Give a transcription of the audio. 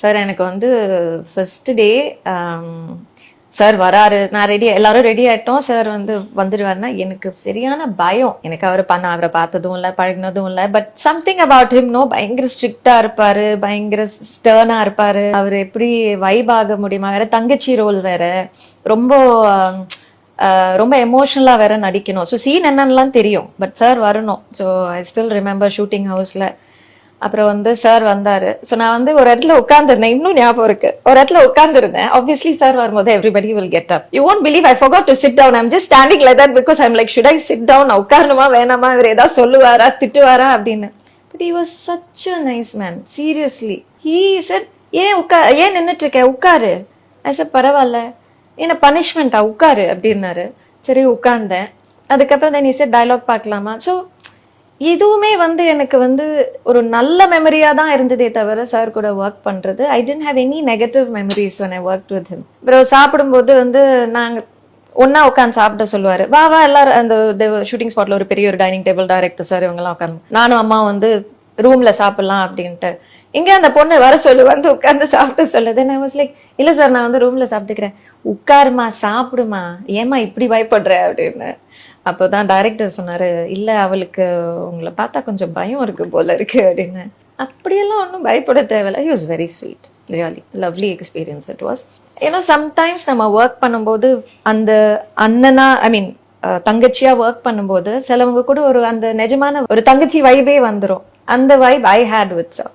Sir எனக்கு வந்து first day sir வராரு, நான் ரெடி, எல்லாரும் ரெடி ஆயிட்டோம், சார் வந்து வந்துடுவாருன்னா எனக்கு சரியான பயம். எனக்கு அவரை பார்த்ததும் இல்லை, பழகினதும் இல்லை. But something about him no, பயங்கர ஸ்ட்ரிக்டா இருப்பாரு, பயங்கர ஸ்டர்னா இருப்பாரு. அவர் எப்படி வைப் ஆக முடியுமா, வேற தங்கச்சி ரோல் வேற, ரொம்ப ரொம்ப எமோஷனலா வேற நடிக்கணும். ஸோ சீன் என்னன்னுலாம் தெரியும், பட் சார் வரணும். So I still remember shooting ஹவுஸ்ல. அப்புறம் வந்து சார் வந்தாரு. ஸோ நான் வந்து ஒரு இடத்துல உட்காந்துருந்தேன், இன்னும் ஞாபகம் இருக்கு. ஒரு இடத்துல உட்காந்துருந்தேன். ஆப்வியஸ்லி சார் வரும்போது everybody will get up. You won't believe I forgot to sit down. I'm just standing like that because I'm like, should I sit down? நான் உட்காரணுமா வேணாமா, இவர் ஏதாவது சொல்லுவாரா திட்டுவாரா அப்படின்னு. But he was such a nice man, seriously. He said, ஏன் நின்னுட்டு இருக்க, உட்காரு. I said, பரவாயில்ல, என்ன பனிஷ்மெண்டா, உட்காரு அப்படின்னாரு. சரி உட்கார்ந்தேன். அதுக்கப்புறம் then he said, டயலாக் பார்க்கலாமா. ஸோ இதுவுமே வந்து எனக்கு வந்து ஒரு நல்ல மெமரியா தான் இருந்ததே தவிர சார் கூட ஒர்க் பண்றது I didn't have any negative memories when I worked with him. அப்புறம் சாப்பிடும்போது வந்து நாங்க ஒன்னா உட்காந்து சாப்பிட சொல்லுவாரு. வா வா எல்லாரும், அந்த ஷூட்டிங் ஸ்பாட்ல ஒரு பெரிய ஒரு டைனிங் டேபிள், டைரக்டர் சார் இவங்கெல்லாம் உட்காந்து, நானும் அம்மா வந்து ரூம்ல சாப்பிடலாம் அப்படின்ட்டு. இங்க அந்த பொண்ணு வர சொல்லு, வந்து உட்கார்ந்து சாப்பிட்டு சொல்லுது. நான் வாஸ் லைக், இல்ல சார் நான் வந்து ரூம்ல சாப்பிட்டுக்கிறேன். உட்காருமா சாப்பிடுமா, ஏமா இப்படி பயப்படுற அப்படின்னு. அப்போதான் டைரக்டர் சொன்னாரு, இல்ல அவளுக்கு உங்களை பார்த்தா கொஞ்சம் பயம் இருக்கு போல இருக்கு அப்படின்னு. அப்படியெல்லாம் ஒன்றும் பயப்பட தேவையில்ல. He was very sweet, really lovely experience it was. ஏன்னா சம்டைம்ஸ் நம்ம ஒர்க் பண்ணும்போது அந்த அண்ணனா, ஐ மீன் தங்கச்சியா ஒர்க் பண்ணும்போது சிலவங்க கூட ஒரு அந்த நிஜமான ஒரு தங்கச்சி வைபே வந்துடும். அந்த vibe I had with sir.